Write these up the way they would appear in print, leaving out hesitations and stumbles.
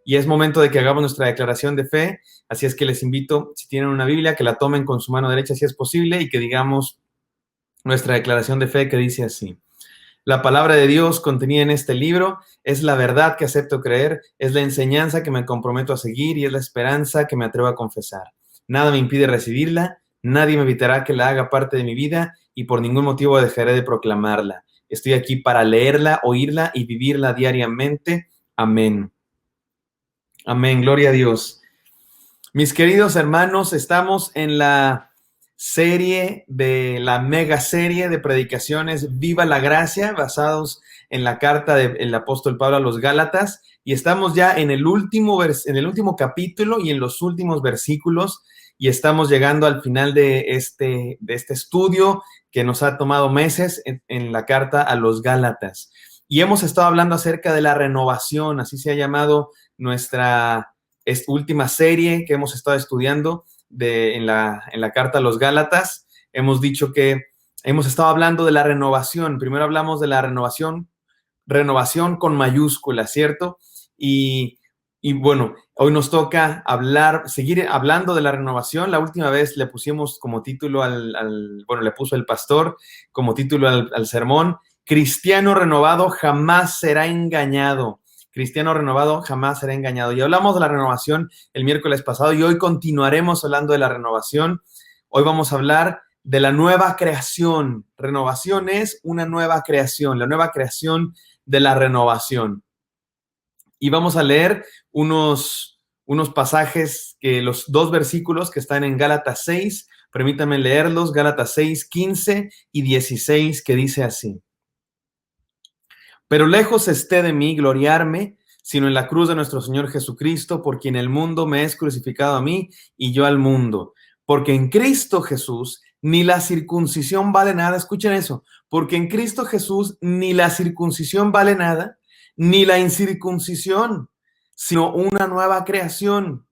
Y es momento de que hagamos nuestra declaración de fe, así es que les invito, si tienen una Biblia, que la tomen con su mano derecha si es posible y que digamos nuestra declaración de fe que dice así: la palabra de Dios contenida en este libro es la verdad que acepto creer, es la enseñanza que me comprometo a seguir y es la esperanza que me atrevo a confesar. Nada me impide recibirla, nadie me evitará que la haga parte de mi vida y por ningún motivo dejaré de proclamarla. Estoy aquí para leerla, oírla y vivirla diariamente. Amén. Amén, gloria a Dios. Mis queridos hermanos, estamos en la mega serie de predicaciones Viva la Gracia, basados en la carta del apóstol Pablo a los Gálatas, y estamos ya en el último capítulo y en los últimos versículos, y estamos llegando al final de este estudio que nos ha tomado meses en la carta a los Gálatas. Y hemos estado hablando acerca de la renovación, así se ha llamado nuestra última serie que hemos estado estudiando en la carta a los Gálatas. Hemos dicho que hemos estado hablando de la renovación. Primero hablamos de la renovación con mayúscula, ¿cierto? Y bueno, hoy nos toca seguir hablando de la renovación. La última vez le pusimos como título le puso el pastor como título al sermón: Cristiano renovado jamás será engañado. Cristiano renovado jamás será engañado. Y hablamos de la renovación el miércoles pasado y hoy continuaremos hablando de la renovación. Hoy vamos a hablar de la nueva creación. Renovación es una nueva creación, la nueva creación de la renovación. Y vamos a leer unos pasajes, los dos versículos que están en Gálatas 6. Permítanme leerlos, Gálatas 6, 15 y 16, que dice así: pero lejos esté de mí gloriarme, sino en la cruz de nuestro Señor Jesucristo, por quien el mundo me es crucificado a mí y yo al mundo. Porque en Cristo Jesús ni la circuncisión vale nada. Escuchen eso. Porque en Cristo Jesús ni la circuncisión vale nada, ni la incircuncisión, sino una nueva creación.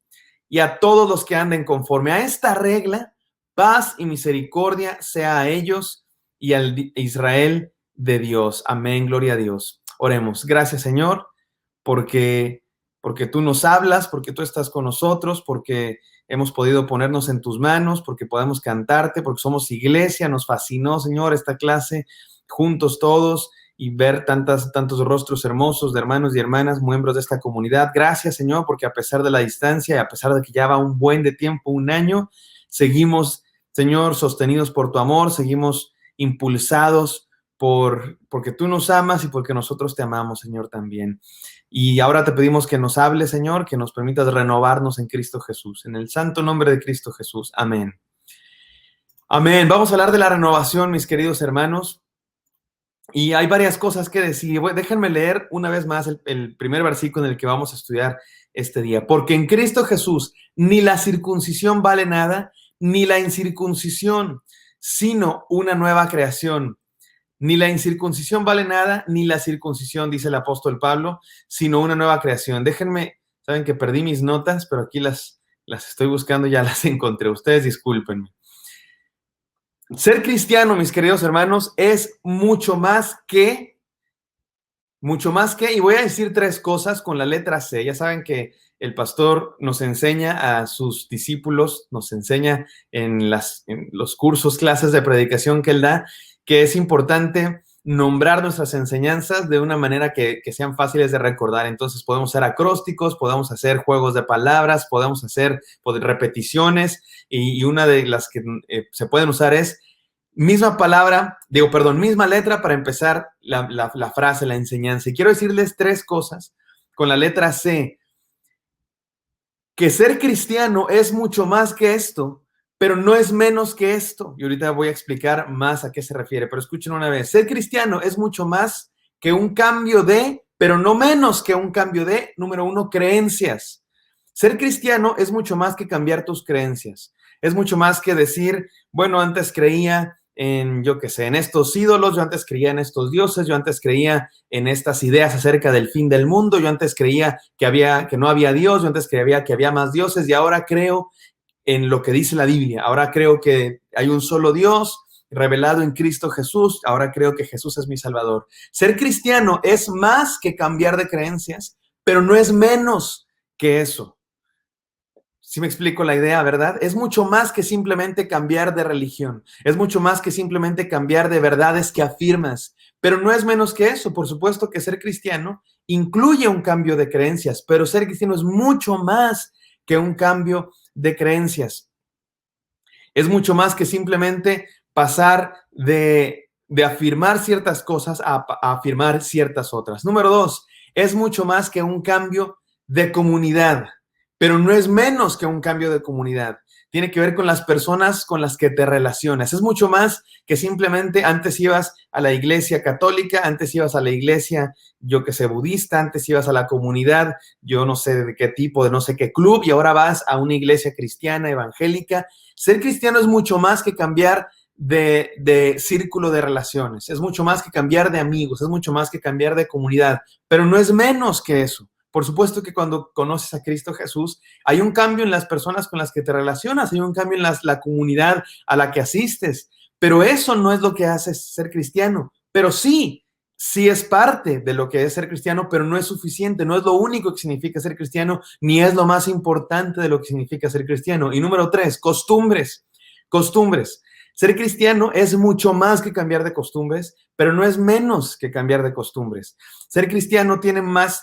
Y a todos los que anden conforme a esta regla, paz y misericordia sea a ellos y al Israel de Dios. Amén, gloria a Dios. Oremos. Gracias, Señor, porque tú nos hablas, porque tú estás con nosotros, porque hemos podido ponernos en tus manos, porque podemos cantarte, porque somos iglesia. Nos fascinó, Señor, esta clase, juntos todos, y ver tantos rostros hermosos de hermanos y hermanas, miembros de esta comunidad. Gracias, Señor, porque a pesar de la distancia y a pesar de que ya va un buen de tiempo, un año, seguimos, Señor, sostenidos por tu amor, seguimos impulsados porque tú nos amas y porque nosotros te amamos, Señor, también. Y ahora te pedimos que nos hables, Señor, que nos permitas renovarnos en Cristo Jesús. En el santo nombre de Cristo Jesús. Amén. Amén. Vamos a hablar de la renovación, mis queridos hermanos. Y hay varias cosas que decir. Déjenme leer una vez más el primer versículo en el que vamos a estudiar este día. Porque en Cristo Jesús ni la circuncisión vale nada, ni la incircuncisión, sino una nueva creación. Ni la incircuncisión vale nada, ni la circuncisión, dice el apóstol Pablo, sino una nueva creación. Déjenme, saben que perdí mis notas, pero aquí las estoy buscando, ya las encontré. Ustedes discúlpenme. Ser cristiano, mis queridos hermanos, es mucho más que, y voy a decir tres cosas con la letra C. Ya saben que el pastor nos enseña a sus discípulos, nos enseña en los cursos, clases de predicación que él da, que es importante nombrar nuestras enseñanzas de una manera que sean fáciles de recordar. Entonces podemos hacer acrósticos, podemos hacer juegos de palabras, podemos hacer repeticiones, y una de las que se pueden usar es misma letra para empezar la frase, la enseñanza. Y quiero decirles tres cosas con la letra C. Que ser cristiano es mucho más que esto, pero no es menos que esto. Y ahorita voy a explicar más a qué se refiere, pero escuchen una vez. Ser cristiano es mucho más que un cambio de, pero no menos que un cambio de, número uno, creencias. Ser cristiano es mucho más que cambiar tus creencias. Es mucho más que decir, bueno, antes creía en, en estos ídolos, yo antes creía en estos dioses, yo antes creía en estas ideas acerca del fin del mundo, yo antes creía que no había Dios, yo antes creía que había más dioses, y ahora creo en lo que dice la Biblia. Ahora creo que hay un solo Dios revelado en Cristo Jesús. Ahora creo que Jesús es mi Salvador. Ser cristiano es más que cambiar de creencias, pero no es menos que eso. ¿Sí me explico la idea, verdad? Es mucho más que simplemente cambiar de religión. Es mucho más que simplemente cambiar de verdades que afirmas. Pero no es menos que eso. Por supuesto que ser cristiano incluye un cambio de creencias, pero ser cristiano es mucho más que un cambio de creencias. Es mucho más que simplemente pasar de afirmar ciertas cosas a afirmar ciertas otras. Número 2, es mucho más que un cambio de comunidad, pero no es menos que un cambio de comunidad. Tiene que ver con las personas con las que te relacionas. Es mucho más que simplemente antes ibas a la iglesia católica, antes ibas a la iglesia, yo que sé, budista, antes ibas a la comunidad, yo no sé de qué tipo, de no sé qué club, y ahora vas a una iglesia cristiana, evangélica. Ser cristiano es mucho más que cambiar de círculo de relaciones, es mucho más que cambiar de amigos, es mucho más que cambiar de comunidad, pero no es menos que eso. Por supuesto que cuando conoces a Cristo Jesús, hay un cambio en las personas con las que te relacionas, hay un cambio en la comunidad a la que asistes, pero eso no es lo que hace ser cristiano. Pero sí es parte de lo que es ser cristiano, pero no es suficiente, no es lo único que significa ser cristiano, ni es lo más importante de lo que significa ser cristiano. Y número 3, costumbres. Costumbres. Ser cristiano es mucho más que cambiar de costumbres, pero no es menos que cambiar de costumbres. Ser cristiano tiene más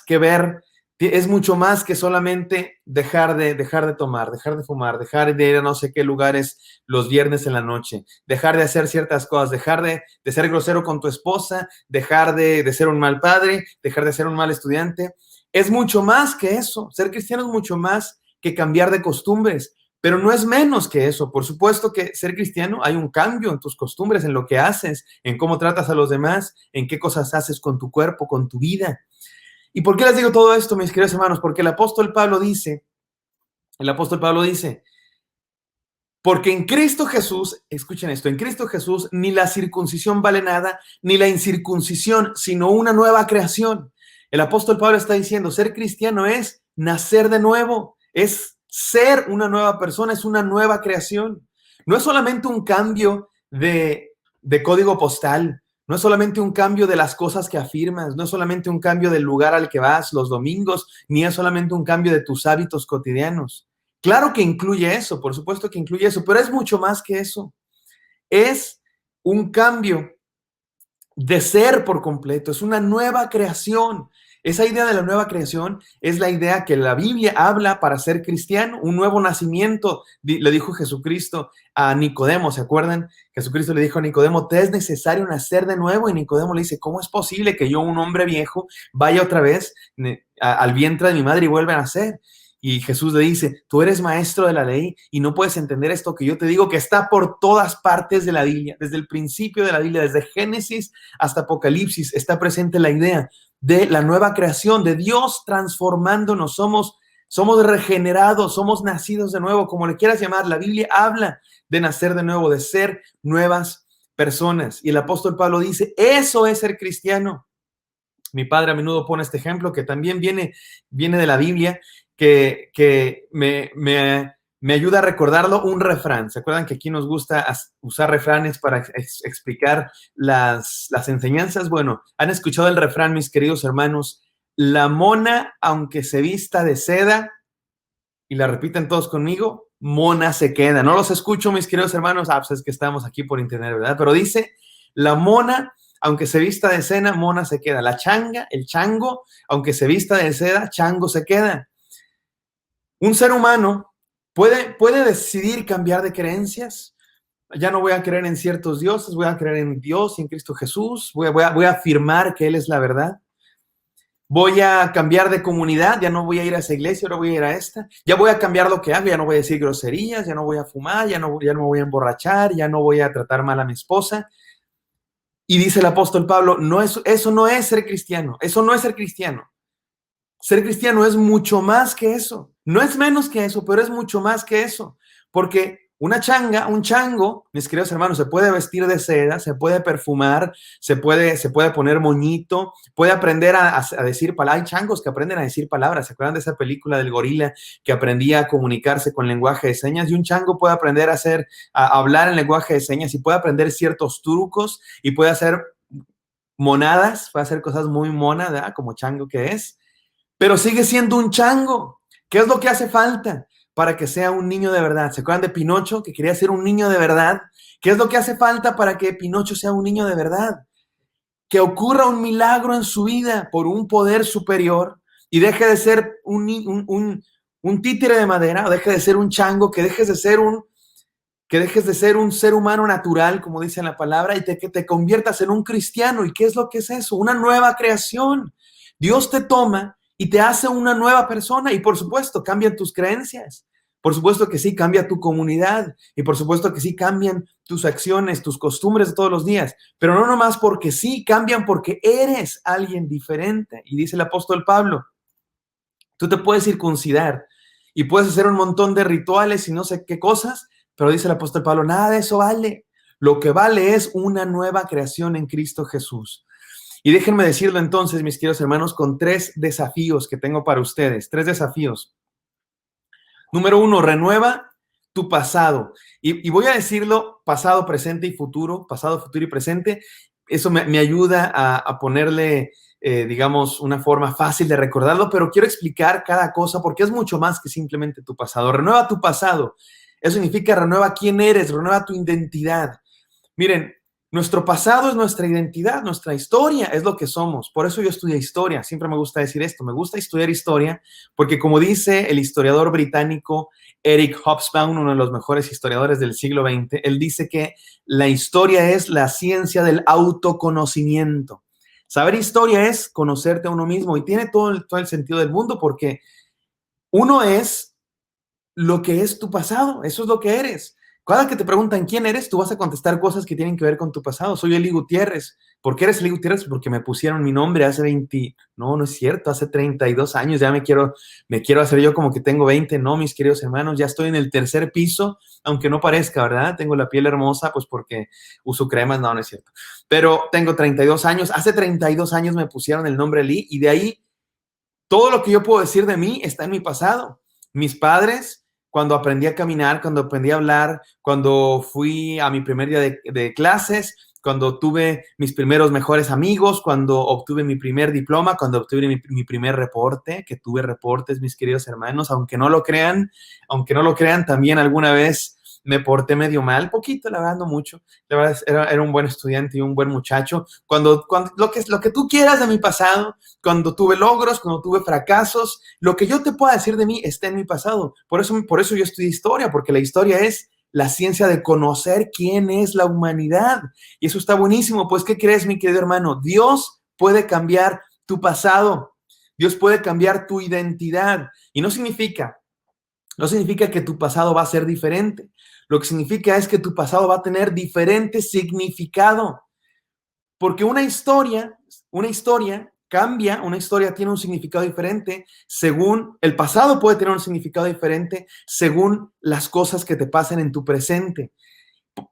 que ver, es mucho más que solamente dejar de tomar, dejar de fumar, dejar de ir a no sé qué lugares los viernes en la noche, dejar de hacer ciertas cosas, dejar de ser grosero con tu esposa, dejar de ser un mal padre, dejar de ser un mal estudiante. Es mucho más que eso. Ser cristiano es mucho más que cambiar de costumbres, pero no es menos que eso. Por supuesto que ser cristiano hay un cambio en tus costumbres, en lo que haces, en cómo tratas a los demás, en qué cosas haces con tu cuerpo, con tu vida. ¿Y por qué les digo todo esto, mis queridos hermanos? Porque el apóstol Pablo dice, porque en Cristo Jesús, escuchen esto, en Cristo Jesús ni la circuncisión vale nada, ni la incircuncisión, sino una nueva creación. El apóstol Pablo está diciendo, ser cristiano es nacer de nuevo, es ser una nueva persona, es una nueva creación. No es solamente un cambio de código postal, no es solamente un cambio de las cosas que afirmas, no es solamente un cambio del lugar al que vas los domingos, ni es solamente un cambio de tus hábitos cotidianos. Claro que incluye eso, por supuesto que incluye eso, pero es mucho más que eso. Es un cambio de ser por completo, es una nueva creación. Esa idea de la nueva creación es la idea que la Biblia habla para ser cristiano, un nuevo nacimiento, le dijo Jesucristo a Nicodemo, ¿se acuerdan? Jesucristo le dijo a Nicodemo, te es necesario nacer de nuevo, y Nicodemo le dice, ¿cómo es posible que yo, un hombre viejo, vaya otra vez al vientre de mi madre y vuelva a nacer? Y Jesús le dice, tú eres maestro de la ley y no puedes entender esto que yo te digo, que está por todas partes de la Biblia, desde el principio de la Biblia, desde Génesis hasta Apocalipsis, está presente la idea de la nueva creación, de Dios transformándonos, somos regenerados, somos nacidos de nuevo, como le quieras llamar. La Biblia habla de nacer de nuevo, de ser nuevas personas. Y el apóstol Pablo dice, eso es ser cristiano. Mi padre a menudo pone este ejemplo que también viene de la Biblia, que me ayuda a recordarlo, un refrán. ¿Se acuerdan que aquí nos gusta usar refranes para explicar las enseñanzas? Bueno, ¿han escuchado el refrán, mis queridos hermanos? La mona, aunque se vista de seda, y la repiten todos conmigo, mona se queda. No los escucho, mis queridos hermanos. Pues es que estamos aquí por internet, ¿verdad? Pero dice, la mona, aunque se vista de seda, mona se queda. La changa, el chango, aunque se vista de seda, chango se queda. Un ser humano puede decidir cambiar de creencias. Ya no voy a creer en ciertos dioses, voy a creer en Dios y en Cristo Jesús. Voy a afirmar que Él es la verdad. Voy a cambiar de comunidad, ya no voy a ir a esa iglesia, ahora voy a ir a esta. Ya voy a cambiar lo que hago, ya no voy a decir groserías, ya no voy a fumar, ya no me voy a emborrachar, ya no voy a tratar mal a mi esposa. Y dice el apóstol Pablo, eso no es ser cristiano, eso no es ser cristiano. Ser cristiano es mucho más que eso. No es menos que eso, pero es mucho más que eso. Porque Una changa, un chango, mis queridos hermanos, se puede vestir de seda, se puede perfumar, se puede poner moñito, puede aprender a decir palabras. Hay changos que aprenden a decir palabras. ¿Se acuerdan de esa película del gorila que aprendía a comunicarse con lenguaje de señas? Y un chango puede aprender a hablar en lenguaje de señas y puede aprender ciertos trucos y puede hacer monadas, puede hacer cosas muy monas, ¿verdad? Como chango que es, pero sigue siendo un chango. ¿Qué es lo que hace falta para que sea un niño de verdad? ¿Se acuerdan de Pinocho, que quería ser un niño de verdad? ¿Qué es lo que hace falta para que Pinocho sea un niño de verdad? Que ocurra un milagro en su vida por un poder superior y deje de ser un títere de madera, o deje de ser un chango, que dejes de ser un ser humano natural, como dice la palabra, y que te conviertas en un cristiano. ¿Y qué es lo que es eso? Una nueva creación. Dios te toma y te hace una nueva persona, y por supuesto cambian tus creencias, por supuesto que sí cambia tu comunidad, y por supuesto que sí cambian tus acciones, tus costumbres de todos los días, pero no nomás porque sí, cambian porque eres alguien diferente. Y dice el apóstol Pablo, tú te puedes circuncidar y puedes hacer un montón de rituales y no sé qué cosas, pero dice el apóstol Pablo, nada de eso vale. Lo que vale es una nueva creación en Cristo Jesús. Y déjenme decirlo entonces, mis queridos hermanos, con 3 desafíos que tengo para ustedes. 3 desafíos. Número 1, renueva tu pasado. Y voy a decirlo pasado, presente y futuro, pasado, futuro y presente. Eso me ayuda a ponerle, digamos, una forma fácil de recordarlo, pero quiero explicar cada cosa porque es mucho más que simplemente tu pasado. Renueva tu pasado. Eso significa renueva quién eres, renueva tu identidad. Miren, nuestro pasado es nuestra identidad, nuestra historia es lo que somos. Por eso yo estudié historia. Siempre me gusta decir esto. Me gusta estudiar historia porque, como dice el historiador británico Eric Hobsbawm, uno de los mejores historiadores del siglo XX, él dice que la historia es la ciencia del autoconocimiento. Saber historia es conocerte a uno mismo, y tiene todo el sentido del mundo porque uno es lo que es tu pasado. Eso es lo que eres. Cada que te preguntan quién eres, tú vas a contestar cosas que tienen que ver con tu pasado. Soy Eli Gutiérrez. ¿Por qué eres Eli Gutiérrez? Porque me pusieron mi nombre hace 20, no es cierto, hace 32 años. Ya me quiero hacer yo como que tengo 20. No, mis queridos hermanos, ya estoy en el 3er piso, aunque no parezca, ¿verdad? Tengo la piel hermosa, pues porque uso cremas. No es cierto. Pero tengo 32 años. Hace 32 años me pusieron el nombre Eli, y de ahí todo lo que yo puedo decir de mí está en mi pasado. Mis padres, cuando aprendí a caminar, cuando aprendí a hablar, cuando fui a mi primer día de clases, cuando tuve mis primeros mejores amigos, cuando obtuve mi primer diploma, cuando obtuve mi primer reporte, que tuve reportes, mis queridos hermanos, aunque no lo crean, también alguna vez me porté medio mal, poquito, la verdad, no mucho. La verdad, era un buen estudiante y un buen muchacho. Cuando lo que tú quieras de mi pasado, cuando tuve logros, cuando tuve fracasos, lo que yo te pueda decir de mí está en mi pasado. Por eso yo estudié historia, porque la historia es la ciencia de conocer quién es la humanidad. Y eso está buenísimo. Pues, ¿qué crees, mi querido hermano? Dios puede cambiar tu pasado. Dios puede cambiar tu identidad. Y no significa que tu pasado va a ser diferente. Lo que significa es que tu pasado va a tener diferente significado. Porque una historia cambia, una historia tiene un significado diferente según, el pasado puede tener un significado diferente según las cosas que te pasen en tu presente.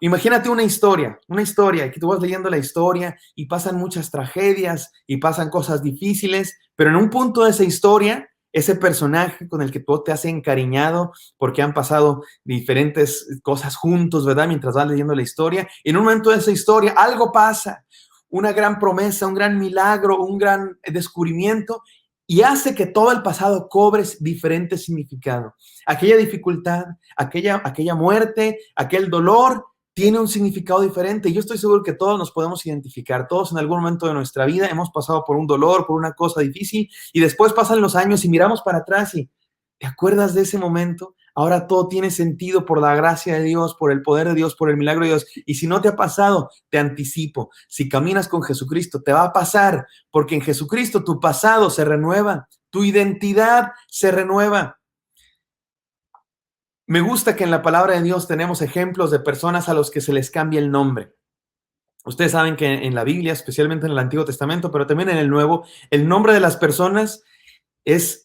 Imagínate una historia, y que tú vas leyendo la historia y pasan muchas tragedias y pasan cosas difíciles, pero en un punto de esa historia, ese personaje con el que tú te has encariñado porque han pasado diferentes cosas juntos, ¿verdad? Mientras vas leyendo la historia, en un momento de esa historia algo pasa, una gran promesa, un gran milagro, un gran descubrimiento, y hace que todo el pasado cobre diferente significado. Aquella dificultad, aquella muerte, aquel dolor, tiene un significado diferente. Y yo estoy seguro que todos nos podemos identificar. Todos en algún momento de nuestra vida hemos pasado por un dolor, por una cosa difícil, y después pasan los años y miramos para atrás y ¿te acuerdas de ese momento? Ahora todo tiene sentido por la gracia de Dios, por el poder de Dios, por el milagro de Dios. Y si no te ha pasado, te anticipo. Si caminas con Jesucristo, te va a pasar, porque en Jesucristo tu pasado se renueva, tu identidad se renueva. Me gusta que en la palabra de Dios tenemos ejemplos de personas a los que se les cambia el nombre. Ustedes saben que en la Biblia, especialmente en el Antiguo Testamento, pero también en el Nuevo, el nombre de las personas es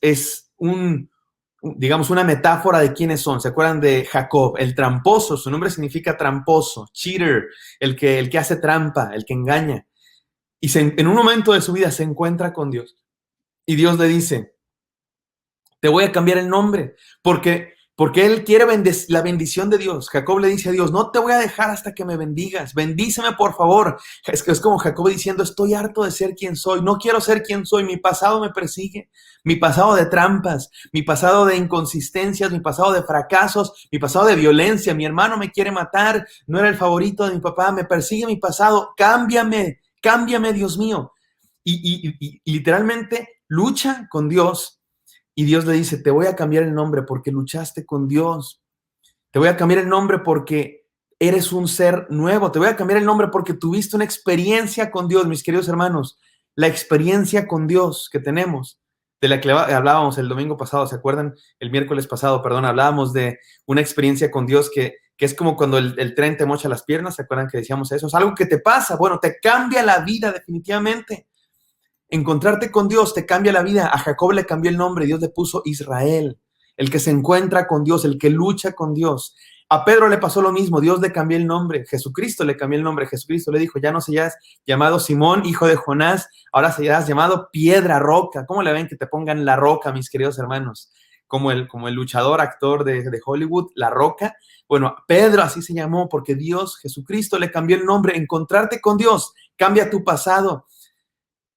digamos, una metáfora de quiénes son. ¿Se acuerdan de Jacob? El tramposo, su nombre significa tramposo, cheater, el que hace trampa, el que engaña. Y en un momento de su vida se encuentra con Dios. Y Dios le dice, te voy a cambiar el nombre, porque él quiere la bendición de Dios. Jacob le dice a Dios, no te voy a dejar hasta que me bendigas, bendíceme por favor. Es como Jacob diciendo, estoy harto de ser quien soy, no quiero ser quien soy, mi pasado me persigue, mi pasado de trampas, mi pasado de inconsistencias, mi pasado de fracasos, mi pasado de violencia, mi hermano me quiere matar, no era el favorito de mi papá, me persigue mi pasado, cámbiame, Dios mío. Y literalmente lucha con Dios. Y Dios le dice, te voy a cambiar el nombre porque luchaste con Dios. Te voy a cambiar el nombre porque eres un ser nuevo. Te voy a cambiar el nombre porque tuviste una experiencia con Dios, mis queridos hermanos. La experiencia con Dios que tenemos, de la que hablábamos el domingo pasado, ¿se acuerdan? El miércoles pasado, perdón, hablábamos de una experiencia con Dios que es como cuando el tren te mocha las piernas, ¿se acuerdan que decíamos eso? Es algo que te pasa, bueno, te cambia la vida definitivamente. Encontrarte con Dios te cambia la vida. A Jacob le cambió el nombre, Dios le puso Israel, el que se encuentra con Dios, el que lucha con Dios. A Pedro le pasó lo mismo, Dios le cambió el nombre, Jesucristo le cambió el nombre, Jesucristo le dijo, ya no seas llamado Simón, hijo de Jonás, ahora serás llamado Piedra, Roca. ¿Cómo le ven que te pongan La Roca, mis queridos hermanos? Como el luchador, actor de Hollywood, La Roca. Bueno, Pedro así se llamó porque Dios, Jesucristo, le cambió el nombre. Encontrarte con Dios cambia tu pasado.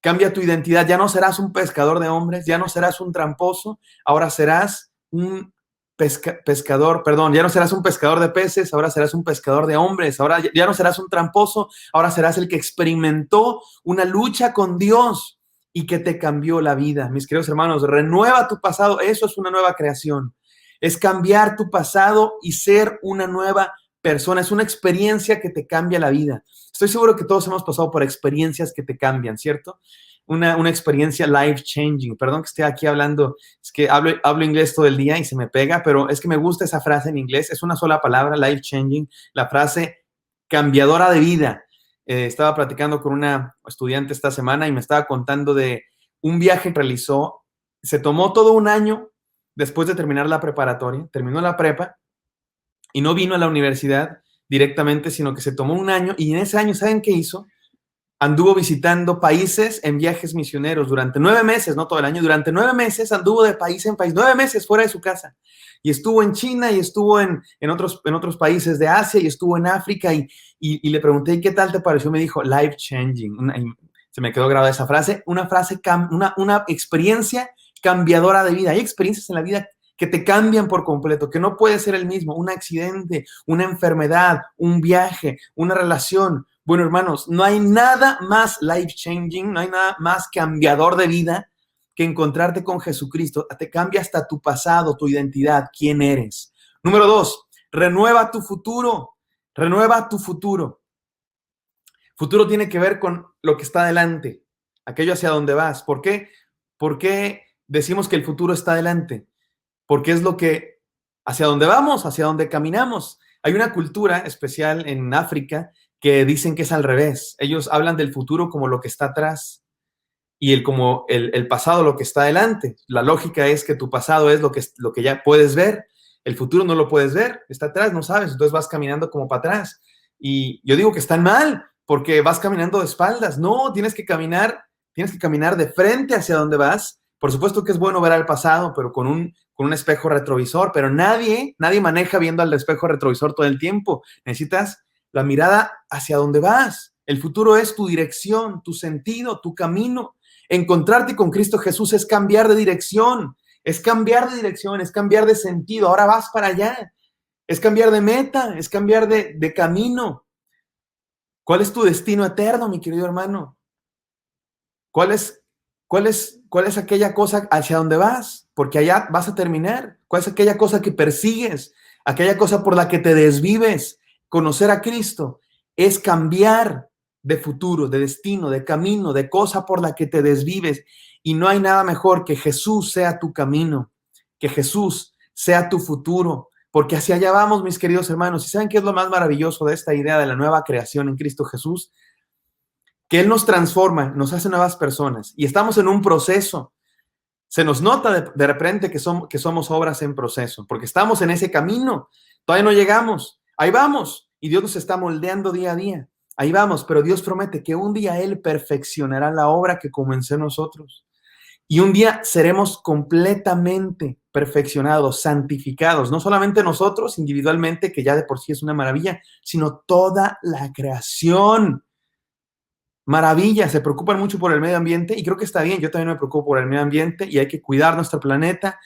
Cambia tu identidad, ya no serás un pescador de hombres, ya no serás un tramposo, ahora serás un pescador, perdón, ya no serás un pescador de peces, ahora serás un pescador de hombres, ahora ya no serás un tramposo, ahora serás el que experimentó una lucha con Dios y que te cambió la vida. Mis queridos hermanos, renueva tu pasado, eso es una nueva creación, es cambiar tu pasado y ser una nueva persona, es una experiencia que te cambia la vida. Estoy seguro que todos hemos pasado por experiencias que te cambian, ¿cierto? Una experiencia life-changing. Perdón que esté aquí hablando, es que hablo inglés todo el día y se me pega, pero es que me gusta esa frase en inglés. Es una sola palabra, life-changing, la frase cambiadora de vida. Estaba platicando con una estudiante esta semana y me estaba contando de un viaje que realizó. Se tomó todo un año después de terminar la preparatoria, terminó la prepa y no vino a la universidad directamente, sino que se tomó un año y en ese año, ¿saben qué hizo? Anduvo visitando países en viajes misioneros durante 9 meses, no todo el año, durante 9 meses anduvo de país en país, 9 meses fuera de su casa. Y estuvo en China y estuvo en otros países de Asia y estuvo en África y le pregunté, ¿qué tal te pareció? Me dijo, life changing. Se me quedó grabada esa frase, una experiencia cambiadora de vida. Hay experiencias en la vida que te cambian por completo, que no puede ser el mismo, un accidente, una enfermedad, un viaje, una relación. Bueno, hermanos, no hay nada más life-changing, no hay nada más cambiador de vida que encontrarte con Jesucristo. Te cambia hasta tu pasado, tu identidad, quién eres. Número 2, renueva tu futuro. Renueva tu futuro. Futuro tiene que ver con lo que está adelante, aquello hacia donde vas. ¿Por qué? ¿Por qué decimos que el futuro está adelante? Porque es lo que, hacia dónde vamos, hacia dónde caminamos. Hay una cultura especial en África que dicen que es al revés. Ellos hablan del futuro como lo que está atrás y el pasado lo que está adelante. La lógica es que tu pasado es lo que ya puedes ver. El futuro no lo puedes ver, está atrás, no sabes, entonces vas caminando como para atrás. Y yo digo que están mal porque vas caminando de espaldas. No, tienes que caminar de frente hacia donde vas. Por supuesto que es bueno ver al pasado, pero con un espejo retrovisor, pero nadie maneja viendo al espejo retrovisor todo el tiempo. Necesitas la mirada hacia donde vas. El futuro es tu dirección, tu sentido, tu camino. Encontrarte con Cristo Jesús es cambiar de dirección, es cambiar de sentido. Ahora vas para allá. Es cambiar de meta, es cambiar de camino. ¿Cuál es tu destino eterno, mi querido hermano? ¿Cuál es aquella cosa hacia donde vas? Porque allá vas a terminar. ¿Cuál es aquella cosa que persigues? Aquella cosa por la que te desvives. Conocer a Cristo es cambiar de futuro, de destino, de camino, de cosa por la que te desvives. Y no hay nada mejor que Jesús sea tu camino, que Jesús sea tu futuro, porque hacia allá vamos, mis queridos hermanos. ¿Y saben qué es lo más maravilloso de esta idea de la nueva creación en Cristo Jesús? Que Él nos transforma, nos hace nuevas personas y estamos en un proceso. Se nos nota de repente que somos obras en proceso, porque estamos en ese camino, todavía no llegamos, ahí vamos, y Dios nos está moldeando día a día, ahí vamos, pero Dios promete que un día Él perfeccionará la obra que comenzó en nosotros, y un día seremos completamente perfeccionados, santificados, no solamente nosotros individualmente, que ya de por sí es una maravilla, sino toda la creación. Maravilla, se preocupan mucho por el medio ambiente y creo que está bien, yo también me preocupo por el medio ambiente y hay que cuidar nuestro planeta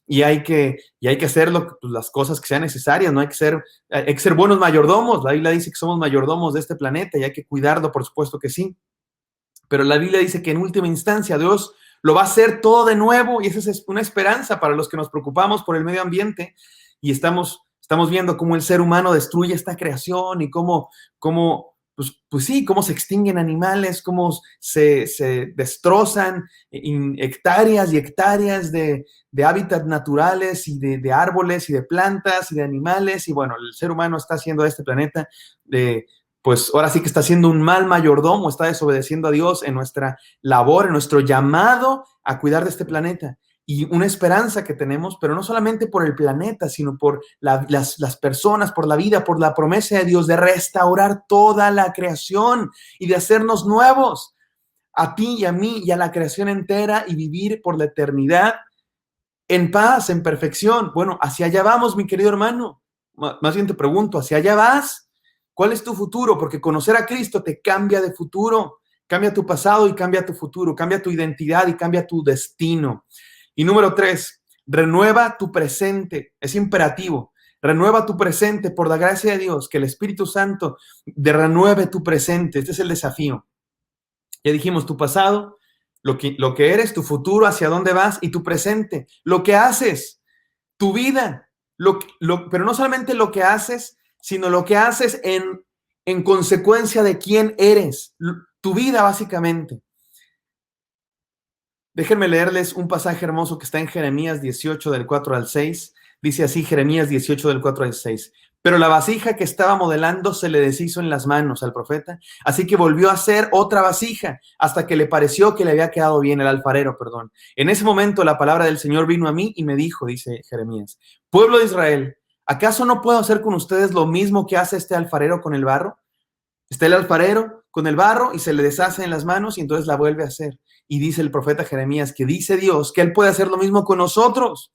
y hay que hacer pues, las cosas que sean necesarias, no hay que ser buenos mayordomos. La Biblia dice que somos mayordomos de este planeta y hay que cuidarlo, por supuesto que sí, pero la Biblia dice que en última instancia Dios lo va a hacer todo de nuevo y esa es una esperanza para los que nos preocupamos por el medio ambiente y estamos viendo cómo el ser humano destruye esta creación y pues sí, cómo se extinguen animales, cómo se destrozan hectáreas y hectáreas de hábitats naturales y de árboles y de plantas y de animales. Y bueno, el ser humano está haciendo a este planeta pues ahora sí que está siendo un mal mayordomo, está desobedeciendo a Dios en nuestra labor, en nuestro llamado a cuidar de este planeta. Y una esperanza que tenemos, pero no solamente por el planeta, sino por las personas, por la vida, por la promesa de Dios de restaurar toda la creación y de hacernos nuevos, a ti y a mí y a la creación entera y vivir por la eternidad en paz, en perfección. Bueno, hacia allá vamos, mi querido hermano. Más bien te pregunto, ¿hacia allá vas? ¿Cuál es tu futuro? Porque conocer a Cristo te cambia de futuro, cambia tu pasado y cambia tu futuro, cambia tu identidad y cambia tu destino. Y número 3, renueva tu presente. Es imperativo. Renueva tu presente por la gracia de Dios, que el Espíritu Santo renueve tu presente. Este es el desafío. Ya dijimos tu pasado, lo que eres, tu futuro, hacia dónde vas y tu presente, lo que haces, tu vida, pero no solamente lo que haces, sino lo que haces en consecuencia de quién eres, tu vida básicamente. Déjenme leerles un pasaje hermoso que está en Jeremías 18 del 4 al 6. Dice así Jeremías 18 del 4 al 6. Pero la vasija que estaba modelando se le deshizo en las manos al profeta, así que volvió a hacer otra vasija hasta que le pareció que le había quedado bien, el alfarero, perdón. En ese momento la palabra del Señor vino a mí y me dijo, dice Jeremías, pueblo de Israel, ¿acaso no puedo hacer con ustedes lo mismo que hace este alfarero con el barro? Está el alfarero con el barro y se le deshace en las manos y entonces la vuelve a hacer. Y dice el profeta Jeremías que dice Dios que Él puede hacer lo mismo con nosotros.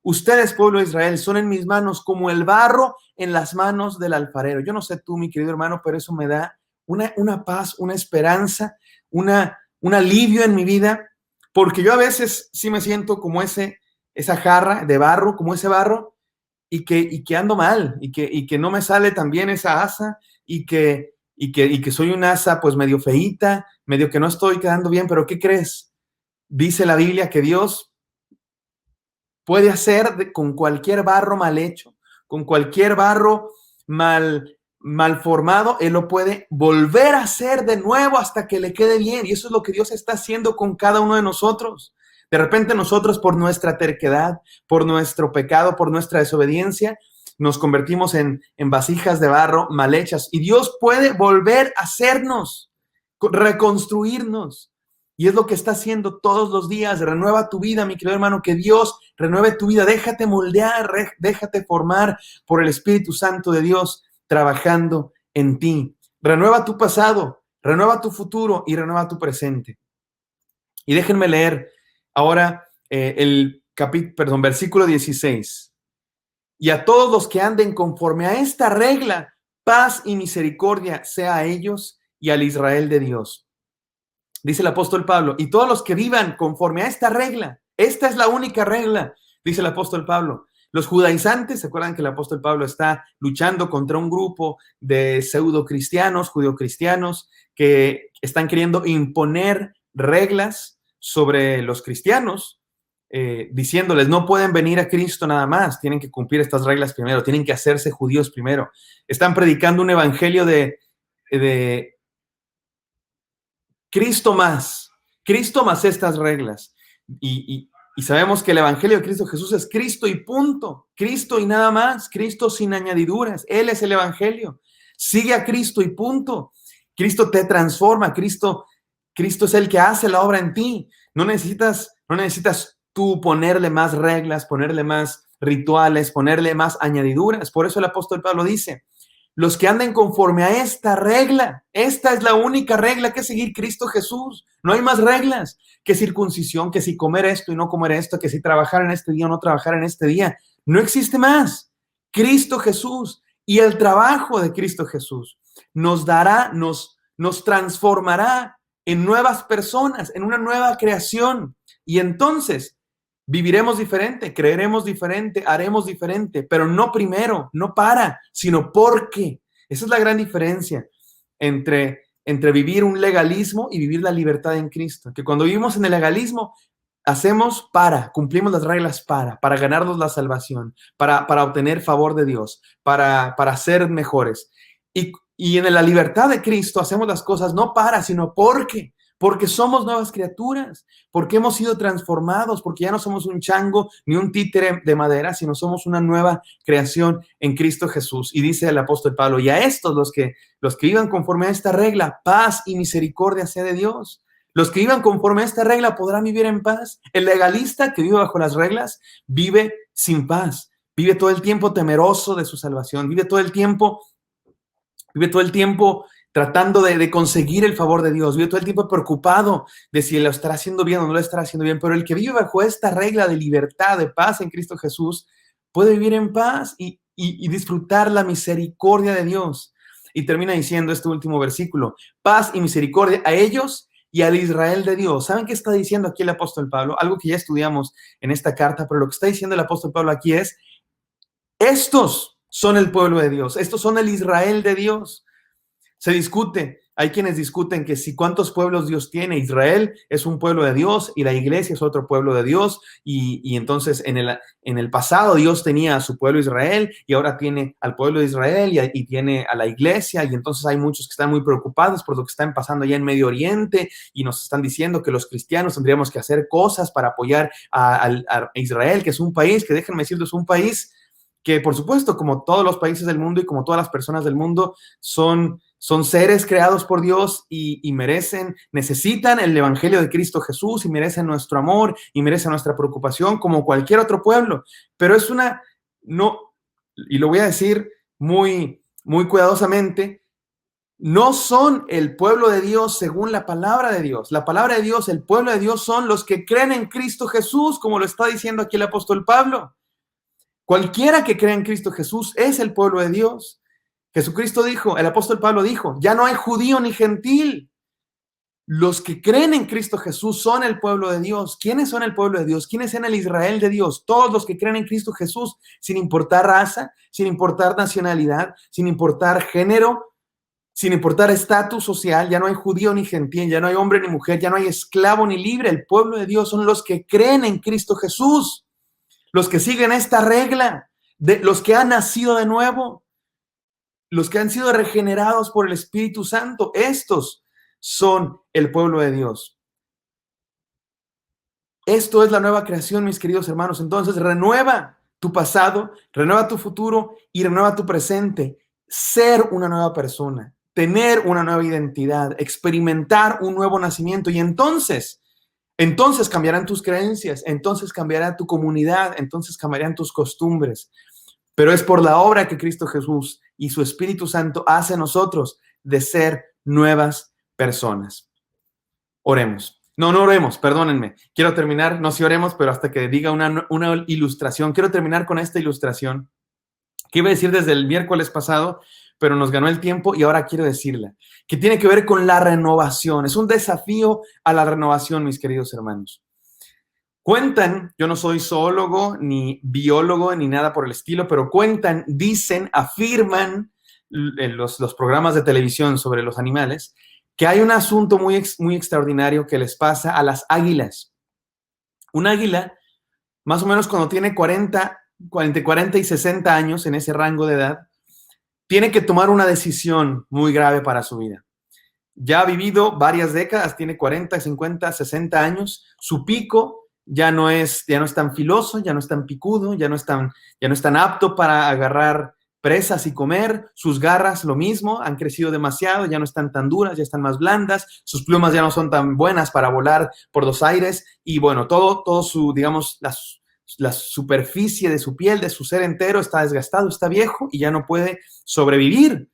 Ustedes, pueblo de Israel, son en mis manos como el barro en las manos del alfarero. Yo no sé tú, mi querido hermano, pero eso me da una paz, una esperanza, un alivio en mi vida, porque yo a veces sí me siento como esa jarra de barro, como ese barro, y que ando mal, y que no me sale tan bien esa asa, y que soy un asa pues medio feíta, medio que no estoy quedando bien, pero ¿qué crees? Dice la Biblia que Dios puede hacer con cualquier barro mal hecho, con cualquier barro mal formado, Él lo puede volver a hacer de nuevo hasta que le quede bien. Y eso es lo que Dios está haciendo con cada uno de nosotros. De repente nosotros por nuestra terquedad, por nuestro pecado, por nuestra desobediencia, nos convertimos en vasijas de barro mal hechas. Y Dios puede volver a hacernos, reconstruirnos. Y es lo que está haciendo todos los días. Renueva tu vida, mi querido hermano, que Dios renueve tu vida. Déjate moldear, déjate formar por el Espíritu Santo de Dios trabajando en ti. Renueva tu pasado, renueva tu futuro y renueva tu presente. Y déjenme leer ahora versículo 16. Y a todos los que anden conforme a esta regla, paz y misericordia sea a ellos y al Israel de Dios. Dice el apóstol Pablo, y todos los que vivan conforme a esta regla, esta es la única regla, dice el apóstol Pablo. Los judaizantes, ¿se acuerdan que el apóstol Pablo está luchando contra un grupo de pseudo-cristianos, judeocristianos, que están queriendo imponer reglas sobre los cristianos, diciéndoles, no pueden venir a Cristo nada más, tienen que cumplir estas reglas primero, tienen que hacerse judíos primero. Están predicando un evangelio de Cristo más estas reglas. Y sabemos que el evangelio de Cristo Jesús es Cristo y punto. Cristo y nada más. Cristo sin añadiduras. Él es el evangelio. Sigue a Cristo y punto. Cristo te transforma. Cristo es el que hace la obra en ti. No necesitas tú ponerle más reglas, ponerle más rituales, ponerle más añadiduras. Por eso el apóstol Pablo dice, los que anden conforme a esta regla, esta es la única regla que seguir Cristo Jesús. No hay más reglas que circuncisión, que si comer esto y no comer esto, que si trabajar en este día o no trabajar en este día. No existe más. Cristo Jesús y el trabajo de Cristo Jesús nos dará, nos transformará en nuevas personas, en una nueva creación. Y entonces viviremos diferente, creeremos diferente, haremos diferente, pero no primero, no para, sino porque. Esa es la gran diferencia entre vivir un legalismo y vivir la libertad en Cristo. Que cuando vivimos en el legalismo, hacemos cumplimos las reglas para ganarnos la salvación, para obtener favor de Dios, para ser mejores. Y en la libertad de Cristo hacemos las cosas no sino porque somos nuevas criaturas, porque hemos sido transformados, porque ya no somos un chango ni un títere de madera, sino somos una nueva creación en Cristo Jesús. Y dice el apóstol Pablo, y a estos, los que vivan conforme a esta regla, paz y misericordia sea de Dios. Los que vivan conforme a esta regla podrán vivir en paz. El legalista que vive bajo las reglas vive sin paz, vive todo el tiempo temeroso de su salvación, vive todo el tiempo tratando de conseguir el favor de Dios, vive todo el tiempo preocupado de si lo estará haciendo bien o no lo estará haciendo bien. Pero el que vive bajo esta regla de libertad, de paz en Cristo Jesús, puede vivir en paz y disfrutar la misericordia de Dios. Y termina diciendo este último versículo, paz y misericordia a ellos y al Israel de Dios. ¿Saben qué está diciendo aquí el apóstol Pablo? Algo que ya estudiamos en esta carta, pero lo que está diciendo el apóstol Pablo aquí es, estos son el pueblo de Dios, estos son el Israel de Dios. Se discute, hay quienes discuten que si cuántos pueblos Dios tiene. Israel es un pueblo de Dios y la iglesia es otro pueblo de Dios, y entonces en el pasado Dios tenía a su pueblo Israel y ahora tiene al pueblo de Israel y tiene a la iglesia, y entonces hay muchos que están muy preocupados por lo que está pasando allá en Medio Oriente y nos están diciendo que los cristianos tendríamos que hacer cosas para apoyar a Israel, que es un país, que déjenme decirles, un país que por supuesto, como todos los países del mundo y como todas las personas del mundo, son seres creados por Dios y necesitan el evangelio de Cristo Jesús y merecen nuestro amor y merecen nuestra preocupación como cualquier otro pueblo. Pero y lo voy a decir muy, muy cuidadosamente, no son el pueblo de Dios según la palabra de Dios. La palabra de Dios, el pueblo de Dios son los que creen en Cristo Jesús, como lo está diciendo aquí el apóstol Pablo. Cualquiera que crea en Cristo Jesús es el pueblo de Dios. Jesucristo dijo, el apóstol Pablo dijo, ya no hay judío ni gentil. Los que creen en Cristo Jesús son el pueblo de Dios. ¿Quiénes son el pueblo de Dios? ¿Quiénes son el Israel de Dios? Todos los que creen en Cristo Jesús, sin importar raza, sin importar nacionalidad, sin importar género, sin importar estatus social. Ya no hay judío ni gentil, ya no hay hombre ni mujer, ya no hay esclavo ni libre. El pueblo de Dios son los que creen en Cristo Jesús. Los que siguen esta regla, los que han nacido de nuevo, los que han sido regenerados por el Espíritu Santo, estos son el pueblo de Dios. Esto es la nueva creación, mis queridos hermanos. Entonces, renueva tu pasado, renueva tu futuro y renueva tu presente. Ser una nueva persona, tener una nueva identidad, experimentar un nuevo nacimiento, y entonces cambiarán tus creencias, entonces cambiará tu comunidad, entonces cambiarán tus costumbres. Pero es por la obra que Cristo Jesús y su Espíritu Santo hace en nosotros de ser nuevas personas. Oremos. No oremos, perdónenme. Quiero terminar, no si oremos, pero hasta que diga una ilustración. Quiero terminar con esta ilustración que iba a decir desde el miércoles pasado, pero nos ganó el tiempo y ahora quiero decirla, que tiene que ver con la renovación. Es un desafío a la renovación, mis queridos hermanos. Cuentan, yo no soy zoólogo, ni biólogo, ni nada por el estilo, pero cuentan, dicen, afirman en los programas de televisión sobre los animales, que hay un asunto muy, muy extraordinario que les pasa a las águilas. Un águila, más o menos cuando tiene 40 y 60 años, en ese rango de edad, tiene que tomar una decisión muy grave para su vida. Ya ha vivido varias décadas, tiene 40, 50, 60 años, su pico ya no es tan filoso, ya no es tan picudo, ya no es tan apto para agarrar presas y comer, sus garras lo mismo, han crecido demasiado, ya no están tan duras, ya están más blandas, sus plumas ya no son tan buenas para volar por los aires, y bueno, todo su, digamos, la superficie de su piel, de su ser entero, está desgastado, está viejo y ya no puede sobrevivir,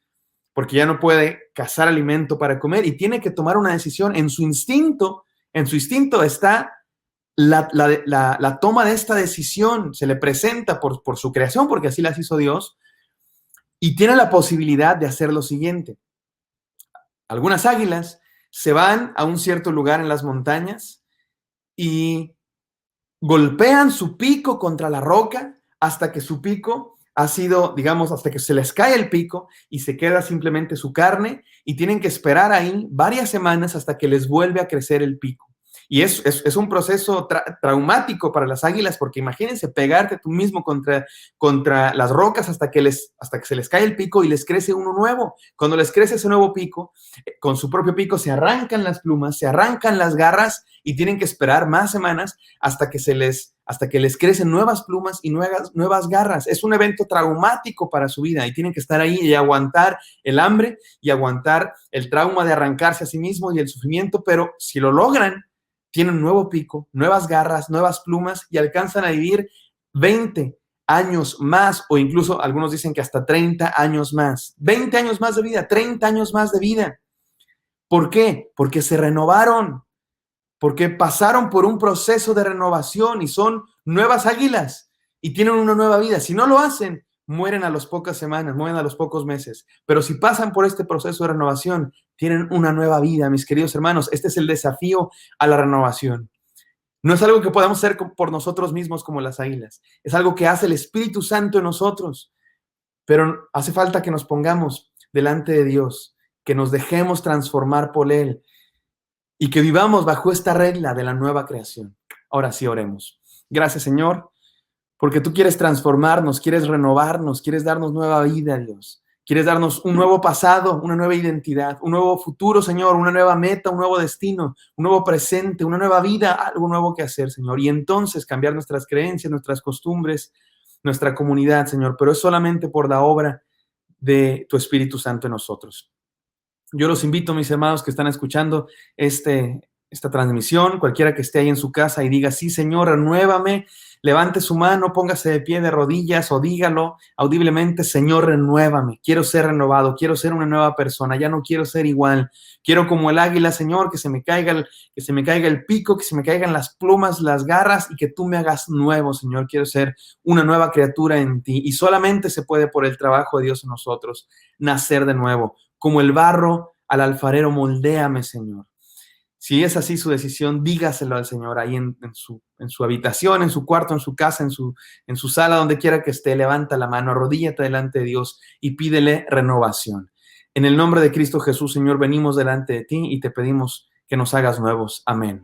porque ya no puede cazar alimento para comer y tiene que tomar una decisión. En su instinto está la toma de esta decisión, se le presenta por su creación, porque así las hizo Dios, y tiene la posibilidad de hacer lo siguiente. Algunas águilas se van a un cierto lugar en las montañas y golpean su pico contra la roca hasta que su pico ha sido, digamos, hasta que se les cae el pico y se queda simplemente su carne, y tienen que esperar ahí varias semanas hasta que les vuelve a crecer el pico. Y es un proceso traumático para las águilas, porque imagínense pegarte tú mismo contra las rocas hasta que se les cae el pico y les crece uno nuevo. Cuando les crece ese nuevo pico, con su propio pico se arrancan las plumas, se arrancan las garras, y tienen que esperar más semanas hasta que les crecen nuevas plumas y nuevas garras. Es un evento traumático para su vida, y tienen que estar ahí y aguantar el hambre y aguantar el trauma de arrancarse a sí mismo y el sufrimiento, pero si lo logran, tienen un nuevo pico, nuevas garras, nuevas plumas, y alcanzan a vivir 20 años más, o incluso algunos dicen que hasta 30 años más. 20 años más de vida, 30 años más de vida. ¿Por qué? Porque se renovaron, porque pasaron por un proceso de renovación y son nuevas águilas y tienen una nueva vida. Si no lo hacen, mueren a las pocas semanas, mueren a los pocos meses. Pero si pasan por este proceso de renovación, tienen una nueva vida, mis queridos hermanos. Este es el desafío a la renovación. No es algo que podamos hacer por nosotros mismos como las águilas. Es algo que hace el Espíritu Santo en nosotros. Pero hace falta que nos pongamos delante de Dios, que nos dejemos transformar por Él y que vivamos bajo esta regla de la nueva creación. Ahora sí, oremos. Gracias, Señor, porque tú quieres transformarnos, quieres renovarnos, quieres darnos nueva vida, Dios. Quieres darnos un nuevo pasado, una nueva identidad, un nuevo futuro, Señor, una nueva meta, un nuevo destino, un nuevo presente, una nueva vida, algo nuevo que hacer, Señor. Y entonces cambiar nuestras creencias, nuestras costumbres, nuestra comunidad, Señor. Pero es solamente por la obra de tu Espíritu Santo en nosotros. Yo los invito, mis hermanos que están escuchando esta transmisión, cualquiera que esté ahí en su casa y diga, sí, Señor, renuévame, levante su mano, póngase de pie de rodillas o dígalo audiblemente, Señor, renuévame, quiero ser renovado, quiero ser una nueva persona, ya no quiero ser igual, quiero como el águila, Señor, que se me caiga el pico, que se me caigan las plumas, las garras, y que tú me hagas nuevo, Señor, quiero ser una nueva criatura en ti, y solamente se puede por el trabajo de Dios en nosotros, nacer de nuevo. Como el barro al alfarero, moldéame, Señor. Si es así su decisión, dígaselo al Señor ahí en su habitación, en su cuarto, en su casa, en su sala, donde quiera que esté. Levanta la mano, arrodíllate delante de Dios y pídele renovación. En el nombre de Cristo Jesús, Señor, venimos delante de ti y te pedimos que nos hagas nuevos. Amén.